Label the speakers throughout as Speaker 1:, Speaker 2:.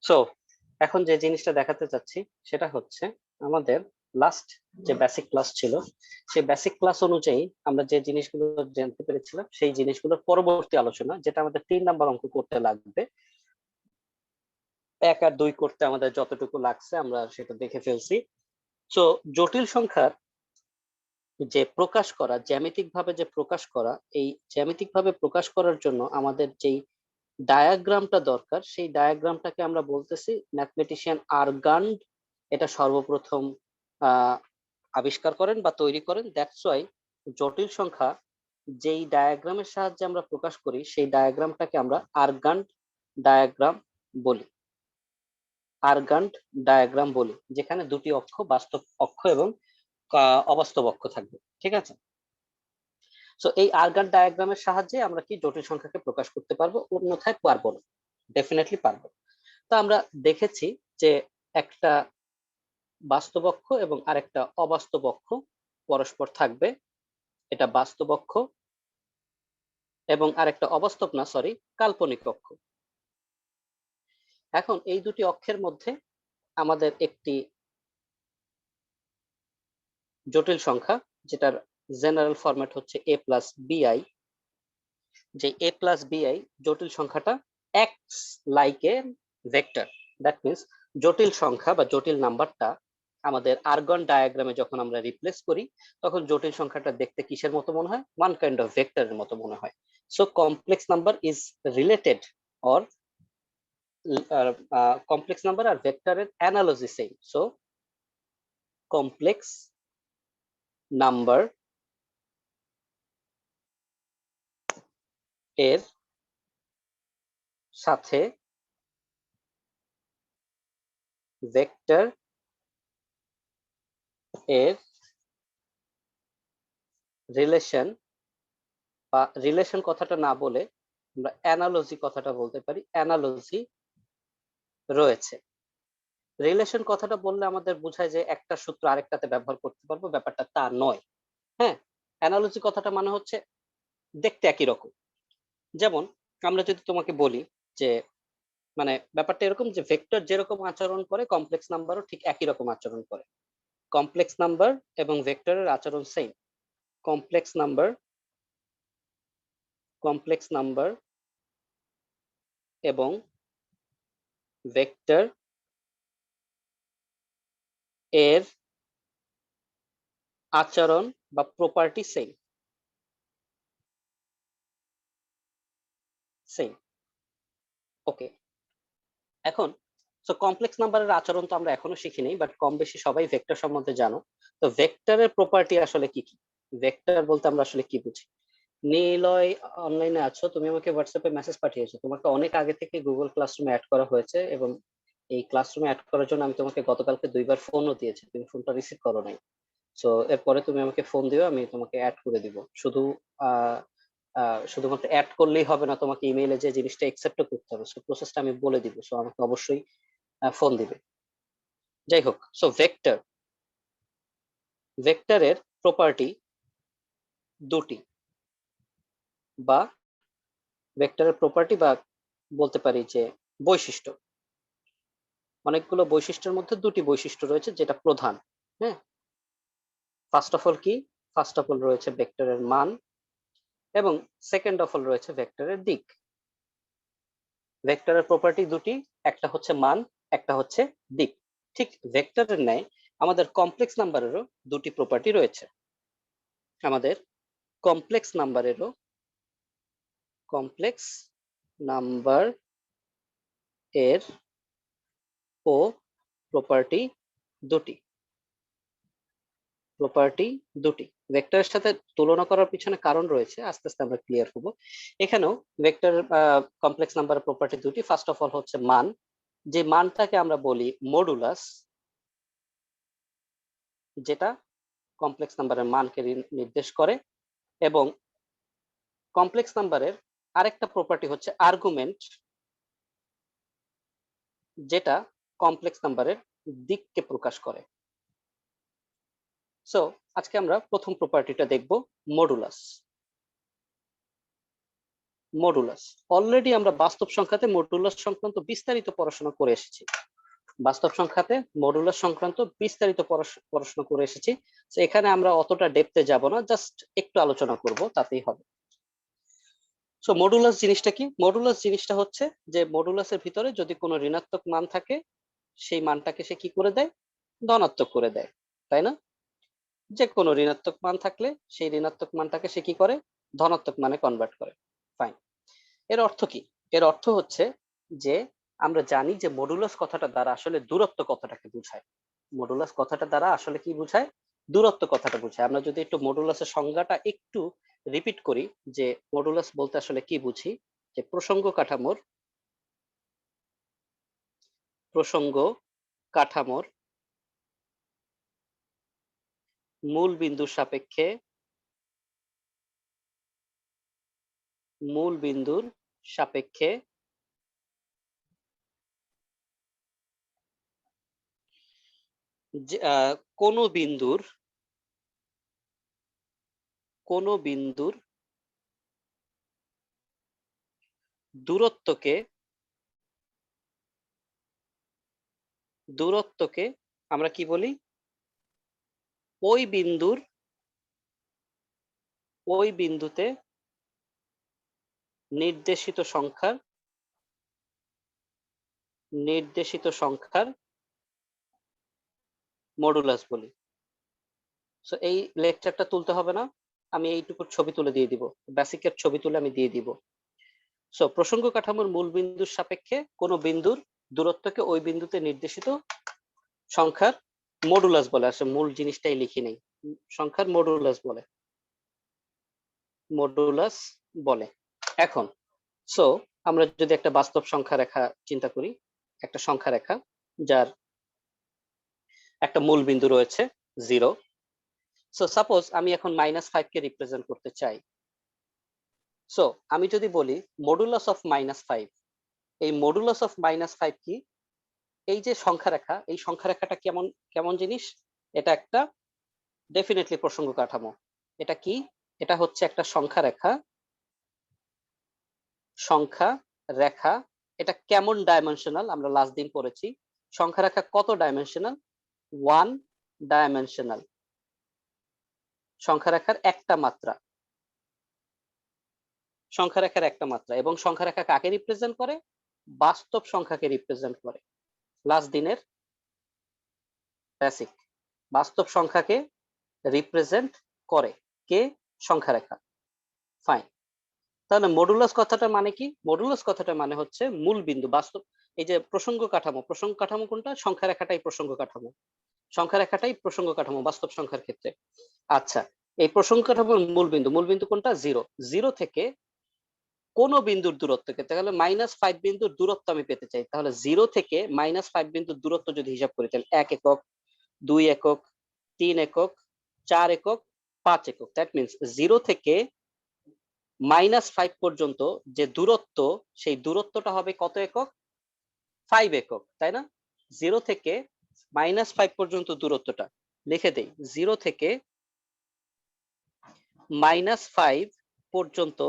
Speaker 1: So এখন যে জিনিসটা দেখাতে চাচ্ছি সেটা হচ্ছে আমাদের লাস্ট যে বেসিক ক্লাস ছিল, সেই বেসিক ক্লাস অনুযায়ী আমরা যে জিনিসগুলো জানতে পেরেছিলাম সেই জিনিসগুলোর পরবর্তী আলোচনা, যেটা আমাদের 3 নাম্বার অঙ্ক করতে লাগবে। 1 আর 2 করতে আমাদের যতটুকু লাগছে আমরা সেটা দেখে ফেলছি। তো জটিল সংখ্যার যে প্রকাশ করা, জ্যামিতিক ভাবে যে প্রকাশ করা, এই জ্যামিতিক ভাবে প্রকাশ করার জন্য আমাদের যেই ডায়াগ্রামটা দরকার, সেই ডায়াগ্রামটাকে আমরা বলতেছি ম্যাথমেটিশিয়ান আরগান্ড এটা সর্বপ্রথম আবিষ্কার করেন বা তৈরি করেন। দ্যাটস ওয়াই জটিল সংখ্যা যেই ডায়াগ্রামের সাহায্যে আমরা প্রকাশ করি সেই ডায়াগ্রামটাকে আমরা আরগান্ড ডায়াগ্রাম বলি। আরগান্ড ডায়াগ্রাম বলি, যেখানে দুটি অক্ষ, বাস্তব অক্ষ এবং অবাস্তব অক্ষ থাকবে। ঠিক আছে। সো এই আরগান ডায়াগ্রামের সাহায্যে আমরা কি জটিল সংখ্যাকে প্রকাশ করতে পারবো, অন্যথায় পারবো না। ডেফিনেটলি পারবো। তো আমরা দেখেছি যে একটা বাস্তব অক্ষ এবং আরেকটা অবাস্তব অক্ষ পরস্পর থাকবে। এটা বাস্তব অক্ষ এবং আরেকটা অবাস্তব না, সরি, কাল্পনিক অক্ষ। এখন এই দুটি অক্ষের মধ্যে আমাদের একটি জটিল সংখ্যা, যেটার জেনারেল ফরম্যাট হচ্ছে a প্লাস বিআই, যে a প্লাস বিআই জটিল সংখ্যাটা x like a vector. That means জটিল সংখ্যা বা জটিল নাম্বারটা আমাদের আর্গন ডায়াগ্রামে যখন আমরা রিপ্লেস করি, তখন জটিল সংখ্যাটা দেখতে কিসের মতো মনে হয়? ওয়ান কাইন্ড অফ ভেক্টরের মতো মনে হয়। So complex number is related or complex number আর ভেক্টরের analogy same. So complex number এর সাথে ভেক্টর এর রিলেশন, বা রিলেশন কথাটা না বলে আমরা অ্যানালজি কথাটা বলতে পারি, অ্যানালজি রয়েছে। রিলেশন কথাটা বললে আমাদের বোঝায় যে একটা সূত্র আরেকটাতে ব্যবহার করতে পারবো, ব্যাপারটা তা নয়। হ্যাঁ, অ্যানালজি কথাটা মানে হচ্ছে দেখতে একই রকম। যেমন আমরা যদি তোমাকে বলি যে মানে ব্যাপারটা এরকম যে ভেক্টর যেরকম আচরণ করে কমপ্লেক্স নাম্বারও ঠিক একই রকম আচরণ করে। কমপ্লেক্স নাম্বার এবং ভেক্টরের আচরণ same. Complex number, complex number এবং ভেক্টর এর আচরণ বা প্রপার্টি সেম সেম। ওকে, এখন সো কমপ্লেক্স নাম্বারের আচরণ তো আমরা এখনো শিখিনি, বাট কম বেশি সবাই ভেক্টর সম্বন্ধে জানো। তো ভেক্টরের প্রপার্টি আসলে কি কি? ভেক্টর বলতে আমরা আসলে কি বুঝি? নিলয়, অনলাইনে আছো, তুমি আমাকে হোয়াটসঅ্যাপে মেসেজ পাঠিয়েছো, তোমাকে অনেক আগে থেকে গুগল ক্লাসরুমে অ্যাড করা হয়েছে এবং এই ক্লাসরুমে অ্যাড করার জন্য আমি তোমাকে গতকালকে 2বার ফোনও দিয়েছি, তুমি ফোনটা রিসিভ করো নাই। সো এরপরে তুমি আমাকে ফোন দিও, আমি তোমাকে অ্যাড করে দিব। শুধু আহ শুধুমাত্র অ্যাড করলেই হবে না, তোমাকে ইমেইলে যে জিনিসটা অ্যাকসেপ্ট করতে হবে, সো প্রসেসটা আমি বলে দিব। সো আমাকে অবশ্যই ফোন দিবে। যাই হোক, সো ভেক্টর, ভেক্টরের প্রপার্টি দুটি, বা ভেক্টরের প্রপার্টি বা বলতে পারি যে বৈশিষ্ট্য। অনেকগুলো বৈশিষ্ট্যের মধ্যে দুটি বৈশিষ্ট্য রয়েছে যেটা প্রধান। হ্যাঁ, ফার্স্ট অফ অল কি? ফার্স্ট অফ অল রয়েছে ভেক্টরের মান এবং সেকেন্ড অফ অল রয়েছে ভেক্টরের দিক। ভেক্টরের প্রপার্টি দুটি, একটা হচ্ছে মান, একটা হচ্ছে দিক। ঠিক ভেক্টরের ন্যায় আমাদের কমপ্লেক্স নাম্বারেরও দুটি প্রপার্টি রয়েছে। আমাদের কমপ্লেক্স নাম্বারেরও, কমপ্লেক্স নাম্বার এর ও প্রপার্টি দুটি, প্রপার্টি দুটি। ভেক্টরের সাথে তুলনা করার পিছনে কারণ রয়েছে, আস্তে আস্তে আমরা ক্লিয়ার হবো। এখানেও ভেক্টর কমপ্লেক্স নাম্বারের প্রপার্টি দুটি। ফার্স্ট অফ অল হচ্ছে মান, যে মানটাকে আমরা বলি মডুলাস, যেটা কমপ্লেক্স নাম্বারের মানকে নির্দেশ করে। এবং কমপ্লেক্স নাম্বারের আরেকটা প্রপার্টি হচ্ছে আর্গুমেন্ট, যেটা কমপ্লেক্স নাম্বারের দিককে প্রকাশ করে। সো আজকে আমরা প্রথম প্রপার্টিটা দেখব, মডুলাস। মডুলাস। অলরেডি আমরা বাস্তব সংখ্যাতে মডুলাস সংক্রান্ত বিস্তারিত পড়াশোনা করে এসেছি। বাস্তব সংখ্যাতে মডুলাস সংক্রান্ত বিস্তারিত পড়াশোনা করে এসেছি। তো এখানে আমরা অতটা ডেপথে যাব না, জাস্ট একটু আলোচনা করব, তাতেই হবে। সো মডুলাস জিনিসটা কি? মডুলাস জিনিসটা হচ্ছে যে মডুলাসের ভিতরে যদি কোনো ঋণাত্মক মান থাকে, সেই মানটাকে সে কি করে দেয়? ধনাত্মক করে দেয়, তাই না? যে কোনো ঋণাত্মক মান থাকলে সেই ঋণাত্মক মানটাকে সে কি করে? ধনাত্মক মানে কনভার্ট করে। ফাইন। এর অর্থ কি? এর অর্থ হচ্ছে যে আমরা জানি যে মডুলাস কথাটা দ্বারা আসলে দূরত্ব কথাটাকে বোঝায়। মডুলাস কথাটা দ্বারা আসলে কি বোঝায়? দূরত্ব কথাটা বোঝায়। আমরা যদি একটু মডুলাসের সংজ্ঞাটা একটু রিপিট করি, যে মডুলাস বলতে আসলে কি বুঝি, যে প্রসঙ্গ কাঠামোর মূল বিন্দুর সাপেক্ষে কোন বিন্দুর দূরত্বকে আমরা কি বলি? ওই বিন্দুতে নির্দেশিত সংখ্যার মডুলাস বলি। সো এই লেকচারটা তুলতে হবে না, আমি এইটুকুর ছবি তুলে দিয়ে দিব, বেসিকের ছবি তুলে আমি দিয়ে দিব। সো প্রসঙ্গ কাঠামোর মূল বিন্দুর সাপেক্ষে কোন বিন্দুর দূরত্বকে ওই বিন্দুতে নির্দেশিত সংখ্যার মডুলাস বলে। আসলে মূল জিনিসটাই লিখি নেই, সংখ্যার মডুলাস বলে। এখন সো আমরা যদি একটা বাস্তব সংখ্যা রেখা চিন্তা করি, একটা সংখ্যা রেখা যার একটা মূল বিন্দু রয়েছে 0। সো সাপোজ আমি এখন -5 কে রিপ্রেজেন্ট করতে চাই। সো আমি যদি বলি মডুলাস অফ -5, এই মডুলাস অফ -5 কি? এই যে সংখ্যা রেখা, এই সংখ্যা রেখাটা কেমন জিনিস? এটা একটা ডেফিনেটলি প্রসঙ্গ কাঠামো। এটা কি? এটা হচ্ছে একটা সংখ্যা রেখা। এটা কেমন ডাইমেনশনাল? আমরা লাস্ট দিন পড়েছি সংখ্যা রেখা কত ডাইমেনশনাল? 1 ডাইমেনশনাল। সংখ্যা রেখার একটা মাত্রা, এবং সংখ্যা রেখা কাকে রিপ্রেজেন্ট করে? বাস্তব সংখ্যাকে রিপ্রেজেন্ট করে। লাস্ট দিনের বেসিক, বাস্তব সংখ্যাকে রিপ্রেজেন্ট করে কে? সংখ্যা রেখা। ফাইন। তাহলে মডুলাস কথাটা মানে কি? মডুলাস কথাটা মানে হচ্ছে মূল বিন্দু, বাস্তব। এই যে প্রসঙ্গ কাঠামো কোনটা? সংখ্যা রেখাটাই প্রসঙ্গ কাঠামো বাস্তব সংখ্যার ক্ষেত্রে। আচ্ছা, এই প্রসঙ্গ কাঠামোর মূল বিন্দু কোনটা? 0। 0 থেকে কোন বিন্দুর দূরত্বকে, তাহলে -5 বিন্দুর দূরত্ব আমি পেতে চাই, তাহলে 0 থেকে -5 বিন্দুর দূরত্ব যদি হিসাব করি, তাহলে 1 একক, 2 একক, 3 একক, 4 একক, 5 একক। দ্যাট মিনস 0 থেকে -5 পর্যন্ত যে দূরত্ব, সেই দূরত্বটা হবে কত একক? 5 একক, তাই না? 0 থেকে -5 পর্যন্ত দূরত্বটা লিখে দেই। 0 থেকে -5 পর্যন্ত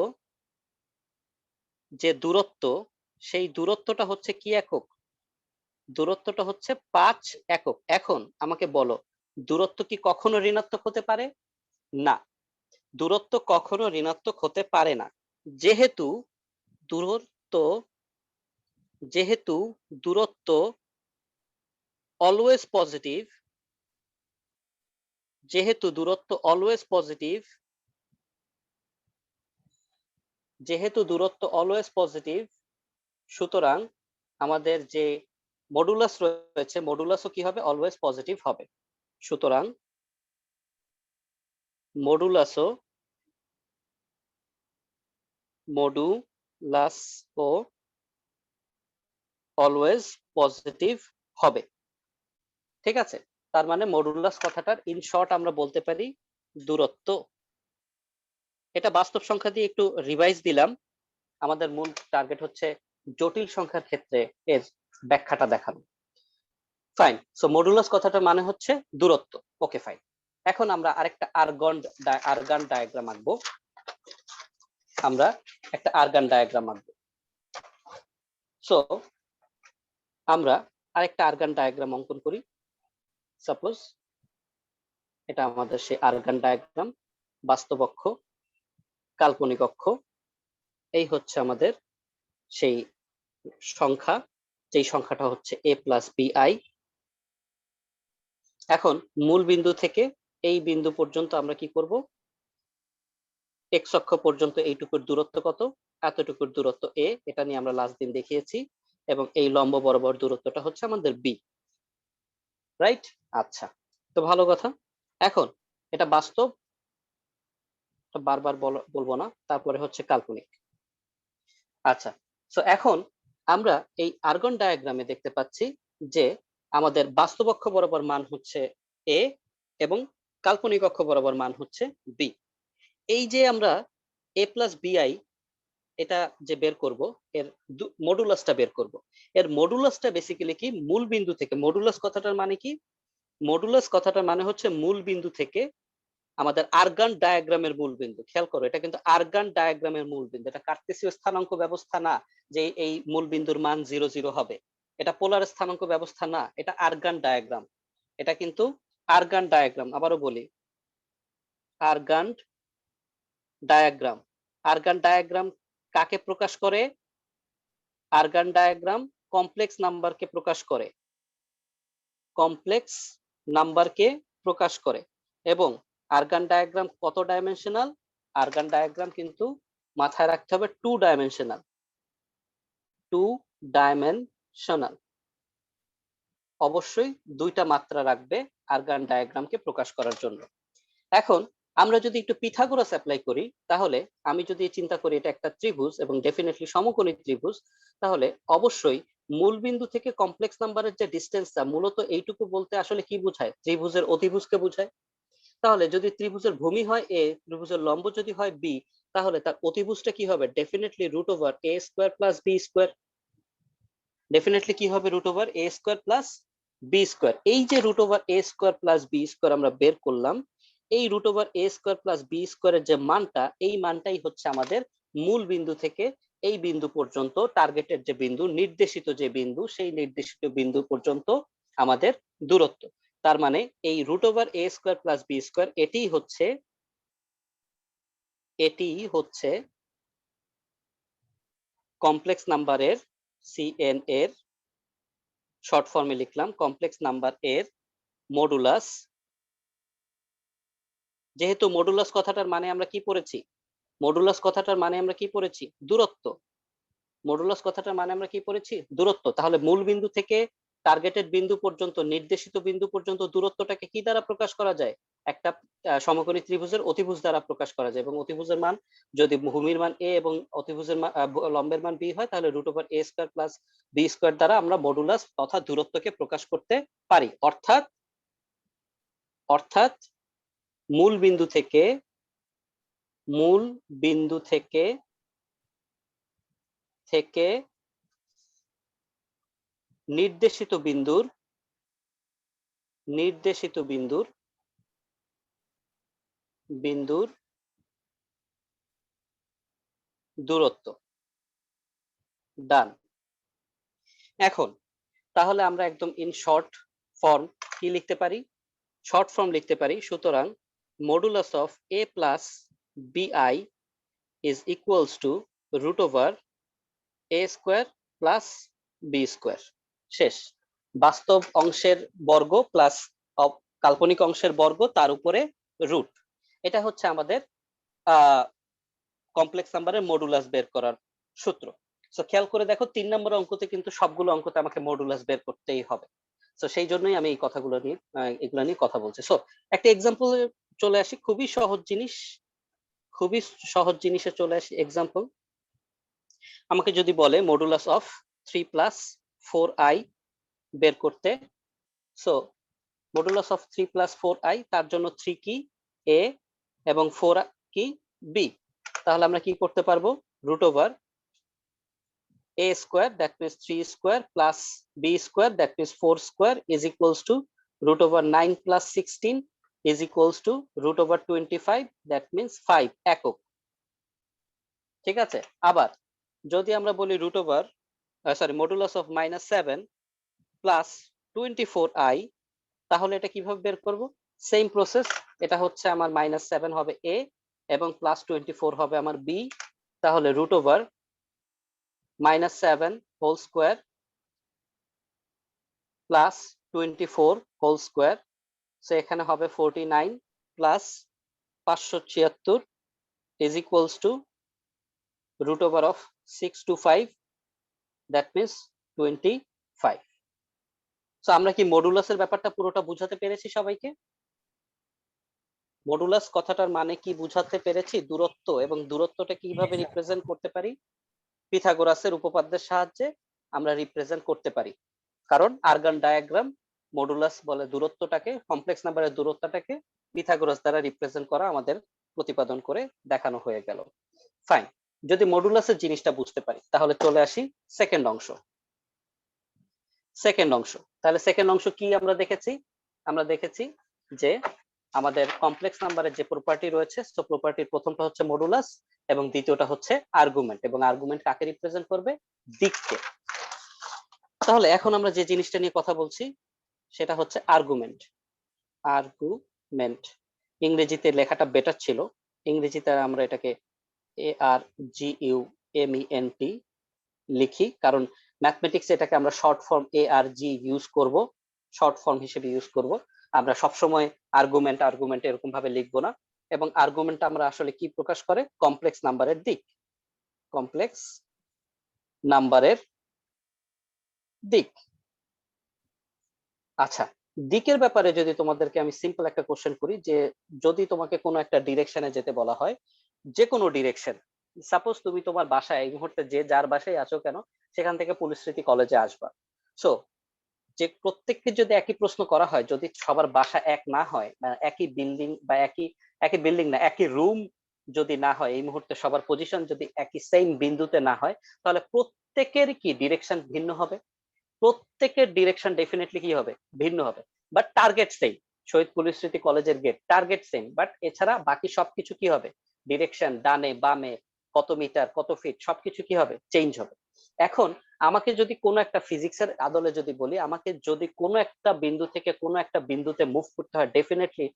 Speaker 1: যে দূরত্ব, সেই দূরত্বটা হচ্ছে কি একক? দূরত্বটা হচ্ছে 5 একক। এখন আমাকে বলো, দূরত্ব কি কখনো ঋণাত্মক হতে পারে? না, দূরত্ব কখনো ঋণাত্মক হতে পারে না। যেহেতু দূরত্ব অলওয়েজ পজিটিভ, সুতরাং আমাদের যে মডুলাস রয়েছে, মডুলাসও কি হবে? অলওয়েজ পজিটিভ হবে। সুতরাং মডুলাসও অলওয়েজ পজিটিভ হবে। ঠিক আছে? তার মানে মডুলাস কথাটার ইন শর্ট আমরা বলতে পারি দূরত্ব। এটা বাস্তব সংখ্যা দিয়ে একটু রিভাইজ দিলাম। আমাদের মূল টার্গেট হচ্ছে জটিল সংখ্যার ক্ষেত্রে এর ব্যাখ্যাটা দেখানো। ফাইন। সো মডুলাস কথাটা মানে হচ্ছে দূরত্ব। ওকে, ফাইন। এখন আমরা আরেকটা আর্গান ডায়াগ্রাম আঁকবো। আমরা একটা আর্গান ডায়াগ্রাম আঁকবো। সো আমরা আরেকটা আর্গান ডায়াগ্রাম অঙ্কন করি। সাপোজ এটা আমাদের সেই আর্গান ডায়াগ্রাম, বাস্তব অক্ষ, কাল্পনিক অক্ষ। এই হচ্ছে আমাদের সেই সংখ্যা, যেই সংখ্যাটা হচ্ছে a প্লাস bi। এখন মূল বিন্দু থেকে এই বিন্দু পর্যন্ত আমরা কি করব, এক্স অক্ষ পর্যন্ত এইটুকুর দূরত্ব কত, এতটুকুর দূরত্ব a, এটা নিয়ে আমরা লাস্ট দিন দেখিয়েছি, এবং এই লম্ব বরাবর দূরত্বটা হচ্ছে আমাদের b, রাইট? আচ্ছা, তো ভালো কথা। এখন এটা বাস্তব, বারবার বলবো না, তারপরে হচ্ছে কাল্পনিক। আচ্ছা, তো এখন আমরা এই আর্গন ডায়াগ্রামে দেখতে পাচ্ছি যে আমাদের বাস্তব অক্ষ বরাবর মান হচ্ছে a এবং কাল্পনিক অক্ষ বরাবর মান হচ্ছে b। এই যে আমরা a প্লাস bi এটা যে বের করব, এর মডুলাসটা বের করব। এর মডুলাসটা বেসিক্যালি কি, মূল বিন্দু থেকে, মডুলাস কথাটার মানে কি, মডুলাস কথাটার মানে হচ্ছে মূল বিন্দু থেকে আমাদের আর্গান ডায়াগ্রামের মূল বিন্দু। খেয়াল করো, এটা কিন্তু আর্গান ডায়াগ্রামের মূল বিন্দু, এটা কার্তেসীয় স্থানাঙ্ক ব্যবস্থা না যে এই মূল বিন্দুর মান 0 0 হবে। এটা পোলার স্থানাঙ্ক ব্যবস্থা না, এটা আর্গান ডায়াগ্রাম। এটা কিন্তু আর্গান ডায়াগ্রাম। আবারও বলি, আর্গান ডায়াগ্রাম। আর্গান ডায়াগ্রাম কাকে প্রকাশ করে? আর্গান ডায়াগ্রাম কমপ্লেক্স নাম্বারকে প্রকাশ করে, কমপ্লেক্স নাম্বারকে প্রকাশ করে। এবং আর্গান ডায়াগ্রাম কত ডাইমেনশনাল? আর্গান ডায়াগ্রাম কিন্তু মাথায় রাখতে হবে 2 ডাইমেনশনাল। 2 ডাইমেনশনাল, অবশ্যই দুইটা মাত্রা রাখবে আর্গান ডায়াগ্রামকে প্রকাশ করার জন্য। এখন আমরা যদি একটু পিথাগোরাস অ্যাপ্লাই করি, তাহলে আমি যদি চিন্তা করি এটা একটা ত্রিভুজ এবং ডেফিনেটলি সমকোণী ত্রিভুজ, তাহলে অবশ্যই মূল বিন্দু থেকে কমপ্লেক্স নাম্বারের যে ডিসটেন্সটা, মূলত এইটুকু বলতে আসলে কি বোঝায়? ত্রিভুজের অতিভুজকে বোঝায়। তাহলে যদি ত্রিভুজের ভূমি হয় a, ত্রিভুজের লম্ব যদি হয় b, তাহলে তার অতিভুজটা কি হবে? Definitely root over a square plus b square. Definitely কি হবে? Root over a square plus b square. এই যে root over a square plus b square আমরা বের করলাম, এই root over a square plus b স্কয়ারের যে মানটা, এই মানটাই হচ্ছে আমাদের মূল বিন্দু থেকে এই বিন্দু পর্যন্ত টার্গেটের যে বিন্দু, নির্দেশিত যে বিন্দু, সেই নির্দেশিত বিন্দু পর্যন্ত আমাদের দূরত্ব। তার মানে এই root over a square plus b square এটি হচ্ছে কমপ্লেক্স নাম্বারের cn এর শর্ট ফর্মে লিখলাম, কমপ্লেক্স নাম্বার এর মডুলাস। যেহেতু মডুলাস কথাটার মানে আমরা কি পড়েছি? মডুলাস কথাটার মানে আমরা কি পড়েছি? দূরত্ব। মডুলাস কথাটার মানে আমরা কি পড়েছি? দূরত্ব। তাহলে মূল বিন্দু থেকে টার্গেটেড বিন্দু পর্যন্ত, নির্দেশিত বিন্দু পর্যন্ত দূরত্বটাকে কি দ্বারা প্রকাশ করা যায়? একটা সমকোণী ত্রিভুজের অতিভুজ দ্বারা প্রকাশ করা যায়। এবং অতিভুজের মান যদি ভূমির মান a এবং অতিভুজের লম্বের মান b হয়, তাহলে root over a square plus b square দ্বারা আমরা মডুলাস তথা দূরত্বকে প্রকাশ করতে পারি। অর্থাৎ মূল বিন্দু থেকে নির্দেশিত বিন্দুর দূরত্ব। ডান। এখন তাহলে আমরা একদম ইন শর্ট ফর্ম কি লিখতে পারি? শর্ট ফর্ম লিখতে পারি। সুতরাং modulus of a plus bi is equals to root over a square plus b square. শেষ। বাস্তব অংশের বর্গ প্লাস কাল্পনিক অংশের বর্গ, তার উপরে রুট। এটা হচ্ছে আমাদের কমপ্লেক্স নাম্বারের মডুলাস বের করার সূত্র। সো খেয়াল করে দেখো, 3 নম্বর অঙ্কতে কিন্তু সবগুলো অঙ্কতে আমাকে মডুলাস বের করতেই হবে। সো সেই জন্যই আমি এই কথাগুলো নিয়ে এগুলো নিয়ে কথা বলছি। সো একটা এক্সাম্পল চলে আসি, খুবই সহজ জিনিসে চলে আসি। এক্সাম্পল, আমাকে যদি বলে মডুলাস অফ 3 প্লাস 4i বের করতে। So modulus of 3 plus 4i, তার জন্য 3 কি? a এবং 4 কি? b। তাহলে আমরা কি করতে পারবো? Root over a square, that means 3 square, plus b square, that means 4 square, is equals to root over 9 প্লাস 16 is equals to root over 25, that means 5 একক। ঠিক আছে। আবার যদি আমরা বলি root over modulus of -7 plus 24i, তাহলে এটা কিভাবে বের করব? Same process. এটা হচ্ছে আমার -7 হবে a এবং প্লাস 24 হবে আমার b। তাহলে root over -7 whole square plus 24 whole square, so এখানে হবে 49 plus 576 is equals to root over of 625, that means 25। So আমরা কি মডুলাসের ব্যাপারটা পুরোটা বুঝাতে পেরেছি সবাইকে? মডুলাস কথাটার মানে কি বুঝাতে পেরেছি? দূরত্ব, এবং দূরত্বটা কিভাবে রিপ্রেজেন্ট করতে পারি? পিথাগোরাসের উপপাদ্যের সাহায্যে আমরা রিপ্রেজেন্ট করতে পারি। কারণ আর্গান ডায়াগ্রাম মডুলাস বলে দূরত্বটাকে, কমপ্লেক্স নাম্বারের দূরত্বটাকে পিথাগোরাস দ্বারা রিপ্রেজেন্ট করা আমাদের প্রতিপাদন করে দেখানো হয়ে গেল। ফাইন, যদি মডুলাসের জিনিসটা বুঝতে পারি তাহলে চলে আসি সেকেন্ড অংশ। তাহলে সেকেন্ড অংশ কি আমরা দেখেছি? আমরা দেখেছি যে আমাদের কমপ্লেক্স নাম্বারের যে প্রপার্টি রয়েছে, সো প্রপার্টির প্রথমটা হচ্ছে মডুলাস এবং দ্বিতীয়টা হচ্ছে আর্গুমেন্ট, এবং আর্গুমেন্ট কাকে রিপ্রেজেন্ট করবে? দিককে। তাহলে এখন আমরা যে জিনিসটা নিয়ে কথা বলছি সেটা হচ্ছে আর্গুমেন্ট। ইংরেজিতে লেখাটা বেটার ছিল, ইংরেজিতে আমরা এটাকে ARGUMENT লিখি, কারণ ম্যাথমেটিক্স এটাকে আমরা শর্ট ফর্ম ARG ইউজ করব, শর্ট ফর্ম হিসেবে ইউজ করব। আমরা সবসময় আর্গুমেন্ট এরকম ভাবে লিখবো না। এবং আর্গুমেন্ট আমরা আসলে কি প্রকাশ করে? কমপ্লেক্স নাম্বারের দিক, কমপ্লেক্স নাম্বারের দিক। আচ্ছা, দিকের ব্যাপারে যদি তোমাদেরকে আমি সিম্পল একটা কোশ্চেন করি, যে যদি তোমাকে কোনো একটা ডিরেকশনে যেতে বলা হয়, যে কোনো ডিরেকশন, সাপোজ তুমি তোমার বাসায় এই মুহূর্তে যে যার বাসায় আছো কেন সেখান থেকে পুলিশস্মৃতি কলেজে আসবা, সো যে প্রত্যেককে যদি একই প্রশ্ন করা হয়, যদি সবার বাসা এক না হয়, একই বিল্ডিং বা একই বিল্ডিং না, একই রুম যদি না হয়, এই মুহূর্তে সবার পজিশন যদি একই সেম বিন্দুতে না হয়, তাহলে প্রত্যেকের কি ডিরেকশন ভিন্ন হবে? প্রত্যেকের ডিরেকশন ডেফিনেটলি কি হবে? ভিন্ন হবে। বাট টার্গেট সেম, শহীদ পুলিশস্মৃতি কলেজের গেট টার্গেট সেম, বাট এছাড়া বাকি সবকিছু কি হবে? ডিরেকশন ডানে বামে, কত মিটার কত ফিট, সবকিছু কি হবে? চেঞ্জ হবে। এখন আমাকে যদি কোনো একটা ফিজিক্সের আদলে যদি বলি, আমাকে যদি কোনো একটা বিন্দু থেকে কোনো একটা বিন্দুতে মুভ করতে হয়, ডেফিনেটলি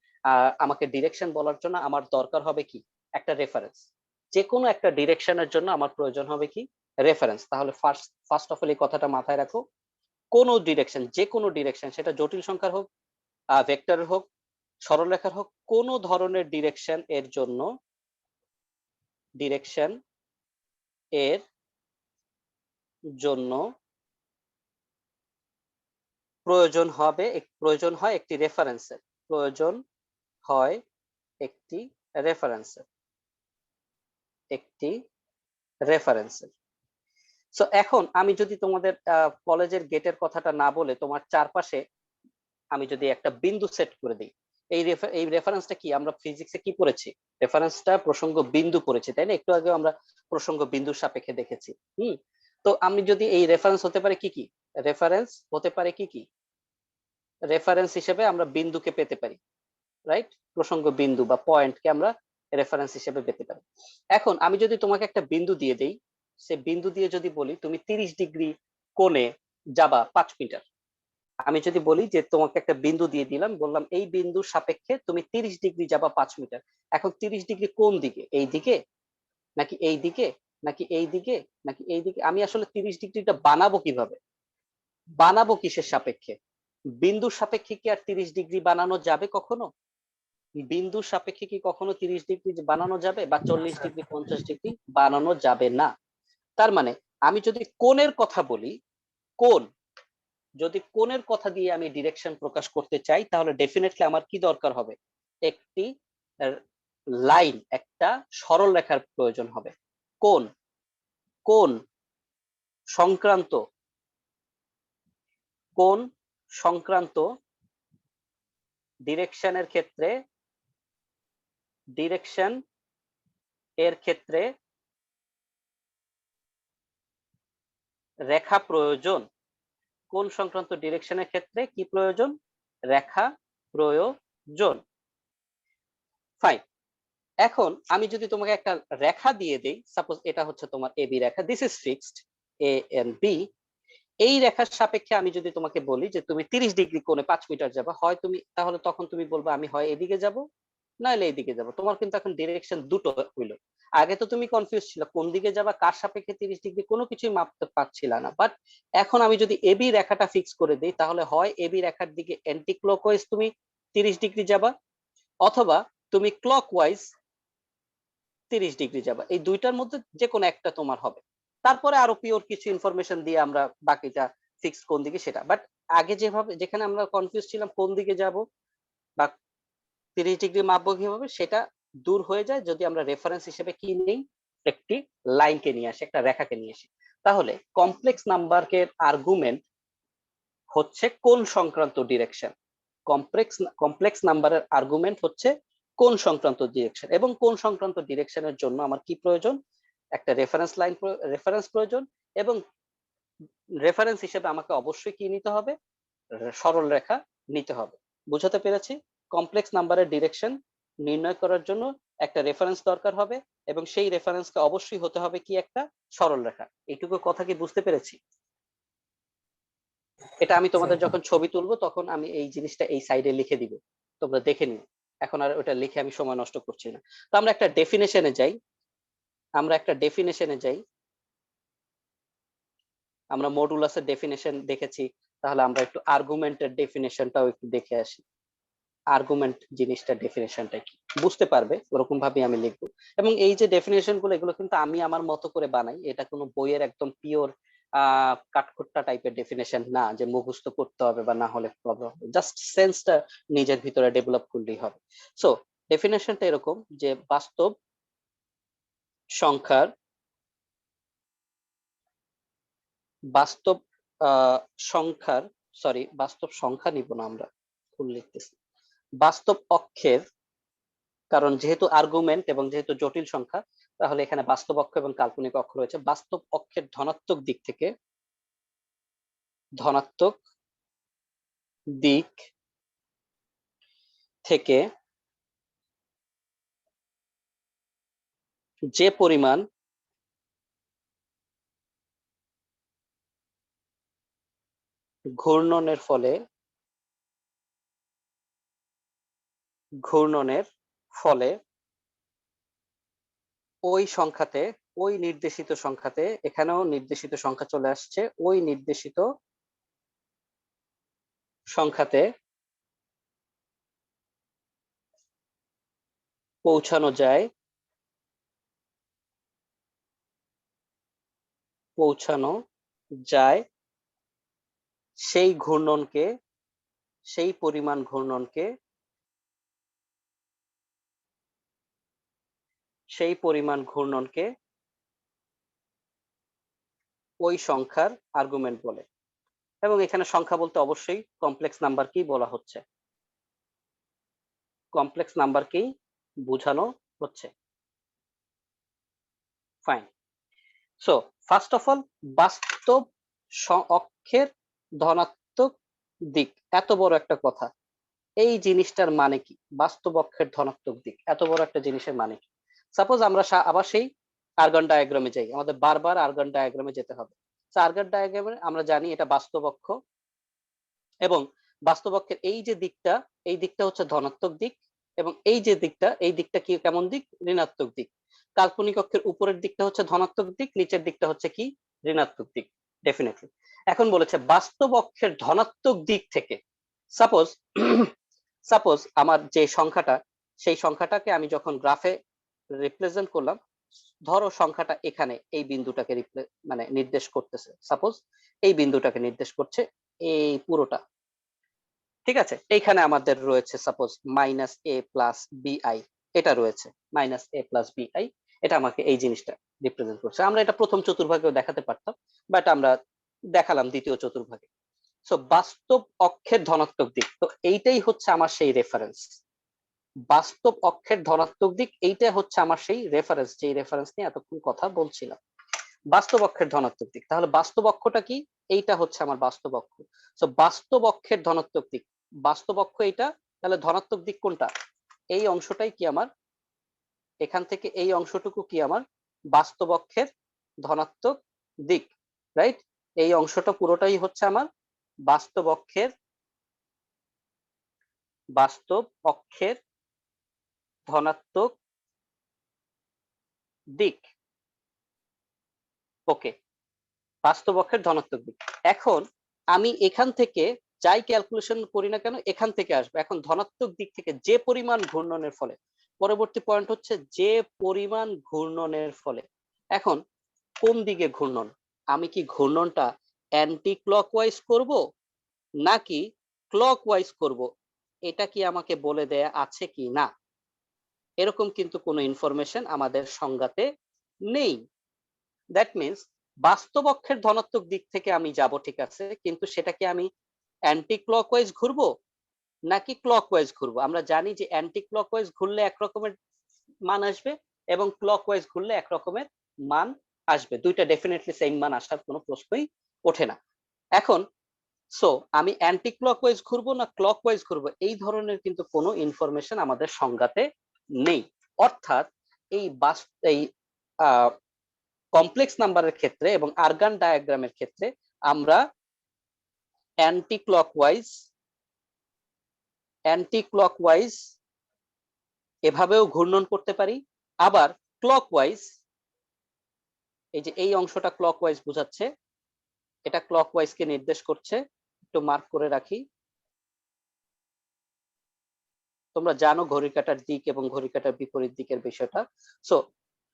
Speaker 1: আমাকে ডিরেকশন বলার জন্য আমার দরকার হবে কি? একটা রেফারেন্স। যে কোনো একটা ডিরেকশনের জন্য আমার প্রয়োজন হবে কি? রেফারেন্স। তাহলে ফার্স্ট অফ অল এই কথাটা মাথায় রাখো, কোনো ডিরেকশন, যে কোনো ডিরেকশন, সেটা জটিল সংখ্যার হোক, ভেক্টরের হোক, সরলরেখার হোক, কোনো ধরনের ডিরেকশন এর জন্য প্রয়োজন হয় একটি রেফারেন্সের, প্রয়োজন হয় একটি রেফারেন্সের। সো এখন আমি যদি তোমাদের কলেজের গেটের কথাটা না বলে তোমার চারপাশে আমি যদি একটা বিন্দু সেট করে দিই, এই রেফারেন্সটা কি? আমরা ফিজিক্সে কি পড়েছি? রেফারেন্সটা প্রসঙ্গ বিন্দু পড়েছি, তাই না? একটু আগে আমরা প্রসঙ্গ বিন্দুর সাপেক্ষে দেখেছি। তো আমি যদি এই রেফারেন্স হতে পারে কি কি? রেফারেন্স হিসেবে আমরা বিন্দুকে পেতে পারি, রাইট? প্রসঙ্গ বিন্দু বা পয়েন্টকে আমরা রেফারেন্স হিসেবে পেতে পারি। এখন আমি যদি তোমাকে একটা বিন্দু দিয়ে দেই, সে বিন্দু দিয়ে যদি বলি তুমি 30 ডিগ্রি কোণে যাবা 5 মিটার, আমি যদি বলি যে তোমাকে একটা বিন্দু দিয়ে দিলাম, বললাম এই বিন্দুর সাপেক্ষে তুমি 30 ডিগ্রি যাবা 5 মিটার, এখন 30 ডিগ্রি কোন দিকে? এই দিকে নাকি এই দিকে নাকি এই দিকে নাকি এই দিকে? আমি আসলে 30 ডিগ্রিটা বানাবো কিসের সাপেক্ষে? বিন্দুর সাপেক্ষে কি আর 30 ডিগ্রি বানানো যাবে কখনো? বিন্দুর সাপেক্ষে কি কখনো 30 ডিগ্রি বানানো যাবে, বা 40 ডিগ্রি 50 ডিগ্রি বানানো যাবে না। তার মানে আমি যদি কোণের কথা বলি, যদি কোণের কথা দিয়ে আমি ডিরেকশন প্রকাশ করতে চাই, তাহলে ডেফিনেটলি আমার কি দরকার হবে? একটি লাইন, একটা সরল রেখার প্রয়োজন হবে। কোণ সংক্রান্ত ডিরেকশন এর ক্ষেত্রে রেখা প্রয়োজন। কোণ সংক্রান্ত ডিরেকশনের ক্ষেত্রে কি প্রয়োজন? রেখা প্রয়োজন। ফাইন, এখন আমি যদি তোমাকে একটা রেখা দিয়ে দেই, সাপোজ এটা হচ্ছে তোমার এবি রেখা, this is fixed A and B. এই রেখার সাপেক্ষে আমি যদি তোমাকে বলি যে তুমি 30 ডিগ্রি কোণে 5 মিটার যাবা, হয় তুমি তাহলে তখন তুমি বলবা আমি হয় এদিকে যাব নাহলে এইদিকে যাব। তোমার কিন্তু এখন ডিরেকশন দুটো হইলো। আগে তো তুমি কনফিউজ ছিল কোন দিকে যাবা, কার সাপেক্ষে 30 ডিগ্রি, কোনো কিছুই মাপতে পারছিল না। বাট এখন আমি যদি এবি রেখাটা ফিক্স করে দিই, তাহলে হয় এবি রেখার দিকে অ্যান্টি ক্লকওয়াইজ তুমি 30 ডিগ্রি যাবা, অথবা তুমি ক্লকওয়াইজ 30 ডিগ্রি যাবা। এই দুইটার মধ্যে যে কোনো একটা তোমার হবে। তারপরে আরো পিওর কিছু ইনফরমেশন দিয়ে আমরা বাকিটা ফিক্স কোন দিকে সেটা। বাট আগে যেভাবে যেখানে আমরা কনফিউজ ছিলাম কোন দিকে যাব বা 30 ডিগ্রি মাপবো কিভাবে, সেটা দূর হয়ে যায় যদি আমরা রেফারেন্স হিসেবে কি নেই, একটি লাইনকে নিয়ে আসি, একটা রেখাকে নিয়ে আসি। তাহলে কমপ্লেক্স নাম্বারকে আর্গুমেন্ট হচ্ছে কোন সংক্রান্ত ডিরেকশন। কমপ্লেক্স নাম্বারের আর্গুমেন্ট হচ্ছে কোন সংক্রান্ত ডিরেকশন, এবং কোন সংক্রান্ত ডিরেকশনের জন্য আমার কি প্রয়োজন, একটা রেফারেন্স লাইন, রেফারেন্স প্রয়োজন। এবং রেফারেন্স হিসেবে আমাকে অবশ্যই কি নিতে হবে, সরল রেখা নিতে হবে। বুঝাতে পেরেছি? কমপ্লেক্স নাম্বারের ডিরেকশন নির্ণয় করার জন্য একটা রেফারেন্স দরকার হবে, এবং সেই রেফারেন্সকে অবশ্যই হতে হবে কি, একটা সরল রেখা। এইটুকু কথা কি বুঝতে পেরেছি? এটা আমি তোমাদের যখন ছবি তুলবো তখন আমি এই জিনিসটা এই সাইডে লিখে দিব, তোমরা দেখে নিও। এখন আর ওটা লিখে আমি সময় নষ্ট করছি না। তো আমরা একটা ডেফিনেশনে যাই, আমরা একটা ডেফিনেশনে যাই। আমরা মডুলাসের ডেফিনেশন দেখেছি, তাহলে আমরা একটু আর্গুমেন্টের ডেফিনেশনটাও একটু দেখে আসি। আর্গুমেন্ট জিনিসটা ডেফিনেশনটা কি বুঝতে পারবে, ওরকম ভাবে আমি লিখবো। এবং এই যে ডেফিনেশন গুলো, এগুলো কিন্তু আমি আমার মতো করে বানাই, এটা কোনো বইয়ের একদম পিওর কাঠখোট্টা টাইপের ডেফিনেশন না যে মুখস্থ করতে হবে বা না হলে প্রবলেম হবে। জাস্ট সেন্সটা নিজের ভিতরে ডেভেলপ করলেই হবে। সো ডেফিনেশনটা এরকম যে বাস্তব সংখ্যার বাস্তব সংখ্যার সরি বাস্তব সংখ্যা নিব না, আমরা ভুল লিখতেছি। বাস্তব অক্ষের, কারণ যেহেতু আর্গুমেন্ট এবং যেহেতু জটিল সংখ্যা, তাহলে এখানে বাস্তব অক্ষ এবং কাল্পনিক অক্ষ রয়েছে। বাস্তব অক্ষের ধনাত্মক দিক থেকে, ধনাত্মক দিক থেকে যে পরিমাণ ঘূর্ণনের ফলে ওই সংখ্যাতে, ওই নির্দেশিত সংখ্যাতে, এখানেও নির্দেশিত সংখ্যা চলে আসছে, ওই নির্দেশিত সংখ্যাতে পৌঁছানো যায়, পৌঁছানো যায় সেই ঘূর্ণনকে, সেই পরিমাণ ঘূর্ণনকে, সেই পরিমাণ ঘূর্ণনকে ওই সংখ্যার আর্গুমেন্ট বলে। এবং এখানে সংখ্যা বলতে অবশ্যই কমপ্লেক্স নাম্বারকেই বলা হচ্ছে, কমপ্লেক্স নাম্বারকেই বোঝানো হচ্ছে। Fine. So first of all, বাস্তব অক্ষের ধনাত্মক দিক, এত বড় একটা কথা, এই জিনিসটার মানে কি? বাস্তব অক্ষের ধনাত্মক দিক এত বড় একটা জিনিসের মানে কি? সাপোজ আমরা আবার সেই আর্গন ডায়াগ্রামে যাই, আমাদের বারবার আর্গন ডায়াগ্রামে যেতে হবে। আর্গন ডায়াগ্রামে আমরা জানি এটা বাস্তব অক্ষ, এবং বাস্তব অক্ষের এই যে দিকটা, এই দিকটা হচ্ছে ধনাত্মক দিক, এবং এই যে দিকটা, এই দিকটা কি কেমন দিক? ঋণাত্মক দিক। কাল্পনিক অক্ষের উপরের দিকটা হচ্ছে ধনাত্মক দিক, নিচের দিকটা হচ্ছে কি? ঋণাত্মক দিক। ডেফিনেটলি। এখন বলেছে বাস্তব অক্ষের ধনাত্মক দিক থেকে, সাপোজ সাপোজ আমার যে সংখ্যাটা, সেই সংখ্যাটাকে আমি যখন গ্রাফে রিপ্রেজেন্ট করলাম, ধরো সংখ্যাটা এখানে এই বিন্দুটাকে মানে নির্দেশ করতেছে, সাপোজ এই বিন্দুটাকে নির্দেশ করছে, এই পুরোটা। ঠিক আছে, এইখানে আমাদের রয়েছে সাপোজ মাইনাস এ প্লাস বিআই, এটা রয়েছে মাইনাস এ প্লাস বিআই, এটা আমাকে এই জিনিসটা রিপ্রেজেন্ট করছে। আমরা এটা প্রথম চতুর্ভাগেও দেখাতে পারতাম, বাট আমরা দেখালাম দ্বিতীয় চতুর্ভাগে। সো বাস্তব অক্ষের ধনাত্মক দিক, তো এইটাই হচ্ছে আমার সেই রেফারেন্স। বাস্তব অক্ষের ধনাত্মক দিক এইটা হচ্ছে আমার সেই রেফারেন্স, যেই রেফারেন্স নিয়ে এতক্ষণ কথা বলছিলাম। বাস্তব অক্ষের ধনাত্মক দিক, তাহলে বাস্তব অক্ষটা কি? এইটা হচ্ছে আমার বাস্তব অক্ষ। সো বাস্তব অক্ষের ধনাত্মক দিক, বাস্তব অক্ষ এইটা, তাহলে ধনাত্মক দিক কোনটা? এই অংশটাই কি আমার এখান থেকে এই অংশটুকু কি আমার বাস্তব অক্ষের ধনাত্মক দিক, রাইট? এই অংশটা পুরোটাই হচ্ছে আমার বাস্তব অক্ষের ধনাত্মক দিক। ওকে, বাস্তব অক্ষের ধনাত্মক দিক। এখন আমি এখান থেকে যাই ক্যালকুলেশন করি না কেন এখান থেকে আসবে। এখন ধনাত্মক দিক থেকে যে পরিমাণ ঘূর্ণনের ফলে, পরবর্তী পয়েন্ট হচ্ছে যে পরিমাণ ঘূর্ণনের ফলে, এখন কোন দিকে ঘূর্ণন, আমি কি ঘূর্ণনটা অ্যান্টি ক্লকওয়াইজ করব নাকি ক্লকওয়াইজ করব, এটা কি আমাকে বলে দেয়া আছে কি না? এরকম কিন্তু কোনো ইনফরমেশন আমাদের সংজ্ঞাতে নেই। দ্যাট মিনস বাস্তব অক্ষের ধনাত্মক দিক থেকে আমি যাব, ঠিক আছে, কিন্তু সেটা কি আমি অ্যান্টি ক্লকওয়াইজ ঘুরবো নাকি ক্লকওয়াইজ ঘুরবো? আমরা জানি যে অ্যান্টি ক্লকওয়াইজ ঘুরলে এক রকমের মান আসবে এবং ক্লকওয়াইজ ঘুরলে এক রকমের মান আসবে, দুইটা ডেফিনেটলি সেম মান আসার কোনো প্রশ্নই ওঠে না। এখন সো আমি অ্যান্টি ক্লকওয়াইজ ঘুরবো না ক্লকওয়াইজ ঘুরবো, এই ধরনের কিন্তু কোনো ইনফরমেশন আমাদের সংজ্ঞাতে নেই। অর্থাৎ এই কমপ্লেক্স নাম্বারের ক্ষেত্রে এবং আর্গান ডায়াগ্রামের ক্ষেত্রে আমরা অ্যান্টি ক্লকওয়াইজ এভাবেও ঘূর্ণন করতে পারি, আবার ক্লকওয়াইজ, এই যে এই অংশটা ক্লকওয়াইজ বোঝাচ্ছে, এটা ক্লকওয়াইজ কে নির্দেশ করছে, একটু মার্ক করে রাখি। তোমরা জানো ঘড়ির কাঁটার দিক এবং ঘড়ির কাঁটার বিপরীত দিকের বিষয়টা। সো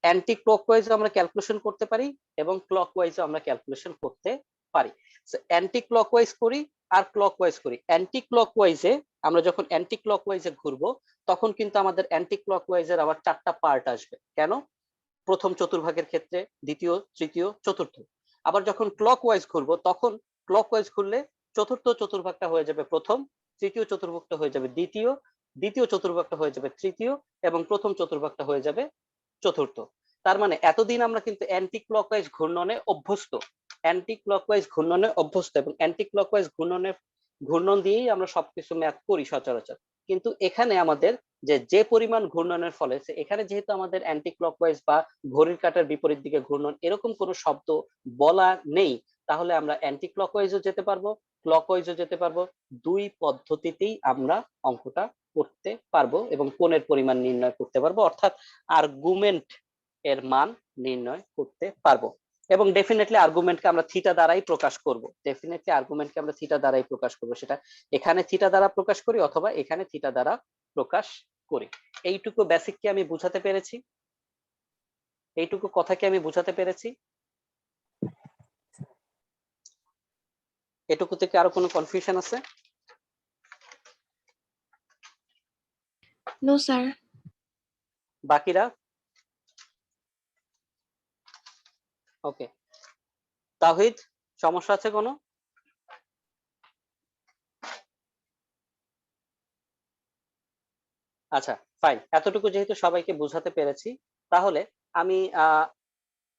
Speaker 1: অ্যান্টি ক্লকওয়াইজ আমরা ক্যালকুলেশন করতে পারি এবং ক্লকওয়াইজ আমরা ক্যালকুলেশন করতে পারি। সো অ্যান্টি ক্লকওয়াইজ করি আর ক্লকওয়াইজ করি। অ্যান্টি ক্লকওয়াইজে আমরা যখন অ্যান্টি ক্লকওয়াইজে ঘুরবো তখন কিন্তু আমাদের অ্যান্টি ক্লকওয়াইজের আবার 4টা পার্ট আসবে। কেন? প্রথম চতুর্ভাগের ক্ষেত্রে, দ্বিতীয়, তৃতীয়, চতুর্থ। আবার যখন ক্লকওয়াইজ ঘুরবো তখন ক্লকওয়াইজ ঘুরলে চতুর্থ চতুর্ভাগটা হয়ে যাবে প্রথম, তৃতীয় চতুর্ভাগটা হয়ে যাবে দ্বিতীয়, দ্বিতীয় চতুর্ভাগটা হয়ে যাবে তৃতীয় এবং প্রথম চতুর্ভাগটা হয়ে যাবে চতুর্থ। তার মানে এতদিন আমরা কিন্তু অ্যান্টি ক্লকওয়াইজ ঘূর্ণনে অভ্যস্ত, এবং অ্যান্টি ক্লকওয়াইজ ঘূর্ণন দিয়েই আমরা সবকিছু ম্যাথ করি সচরাচর। কিন্তু এখানে আমাদের যে পরিমাণ ঘূর্ণনের ফলে, এখানে যেহেতু আমাদের অ্যান্টি ক্লকওয়াইজ বা ঘড়ির কাঁটার বিপরীত দিকে ঘূর্ণন এরকম কোনো শব্দ বলা নেই, তাহলে আমরা অ্যান্টি ক্লকওয়াইজও যেতে পারবো, ক্লকওয়াইজও যেতে পারবো, দুই পদ্ধতিতেই আমরা অঙ্কটা করতে পারবো এবং কোণের পরিমাণ নির্ণয় করতে পারবো, অর্থাৎ আর্গুমেন্ট এর মান নির্ণয় করতে পারবো। এবং ডেফিনেটলি আর্গুমেন্টকে আমরা থিটা দ্বারাই প্রকাশ করব, সেটা এখানে থিটা দ্বারা প্রকাশ করি অথবা এখানে থিটা দ্বারা প্রকাশ করি। এইটুকু বেসিক কি আমি বুঝাতে পেরেছি? এইটুকু কথা কি আমি বুঝাতে পেরেছি? এটুকু থেকে আরো কোনো কনফিউশন আছে?
Speaker 2: No sir.
Speaker 1: বাকিরা? ওকে, তাওহীদ সমস্যা আছে কোনো? আচ্ছা ফাইন, এতটুকু যেহেতু সবাইকে বুঝাতে পেরেছি, তাহলে আমি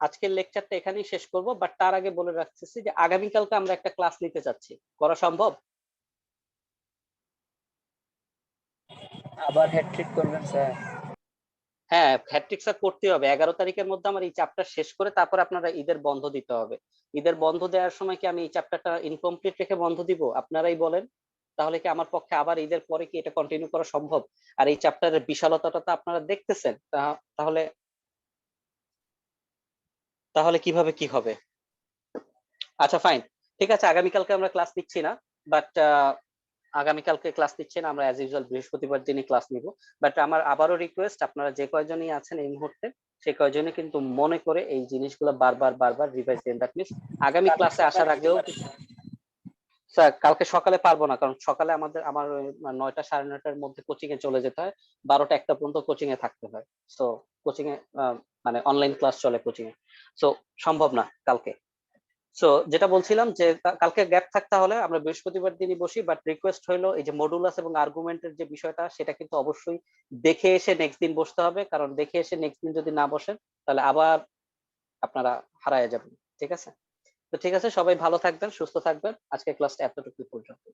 Speaker 1: আজকের লেকচারটা এখানেই শেষ করব। বাট তার আগে বলে রাখতেছি যে আগামীকালকে আমরা একটা ক্লাস নিতে চাচ্ছি, করা সম্ভব?
Speaker 3: আবার হ্যাট্রিক করবেন স্যার?
Speaker 1: হ্যাঁ, হ্যাট্রিক স্যার করতে হবে। 11 তারিখের মধ্যে আমার এই চ্যাপ্টার শেষ করে তারপর আপনারা ঈদের বন্ধ দিতে হবে। ঈদের বন্ধ দেওয়ার সময় কি আমি এই চ্যাপ্টারটা ইনকমপ্লিট রেখে বন্ধ দিব? আপনারাই বলেন। তাহলে কি আমার পক্ষে আবার ঈদের পরে কি এটা কন্টিনিউ করা সম্ভব? আর এই চ্যাপ্টারের বিশালতাটা তো আপনারা দেখতেছেন, তাহলে তাহলে কিভাবে কি হবে? আচ্ছা ফাইন, ঠিক আছে, আগামীকালকে আমরা ক্লাস নিচ্ছি না। বাট আগামীকালকে ক্লাস নিচ্ছি না, আমরা অ্যাজ ইউজুয়াল বৃহস্পতিবার দিনই ক্লাস নিব। বাট আমার আবারও রিকোয়েস্ট, আপনারা যে কয়জনই আছেন এই মুহূর্তে, সে কয়জনই কিন্তু মনে করে এই জিনিসগুলো বারবার রিভাইজ দেন। দ্যাট মিনস আগামী ক্লাসে আসার আগেও। স্যার কালকে সকালে পারবো না, কারণ সকালে আমার 9টা 9:30টার মধ্যে কোচিং এ চলে যেতে হয়, 12টা 1টা পর্যন্ত কোচিং এ থাকতে হয়। সো কোচিং এ মানে অনলাইন ক্লাস চলে কোচিং এ, সো সম্ভব না কালকে। সো যেটা বলছিলাম যে কালকে গ্যাপ থাকতে হলে আমরা বৃহস্পতিবার দিনই বসি। বাট রিকোয়েস্ট হইলো এই যে মডুলাস এবং আর্গুমেন্টের যে বিষয়টা, সেটা কিন্তু অবশ্যই দেখে এসে নেক্সট দিন বসতে হবে, কারণ দেখে এসে নেক্সট দিন যদি না বসেন তাহলে আবার আপনারা হারায় যাবেন। ঠিক আছে? তো ঠিক আছে, সবাই ভালো থাকবেন, সুস্থ থাকবেন। আজকে ক্লাসটা এতটুকু পর্যন্ত।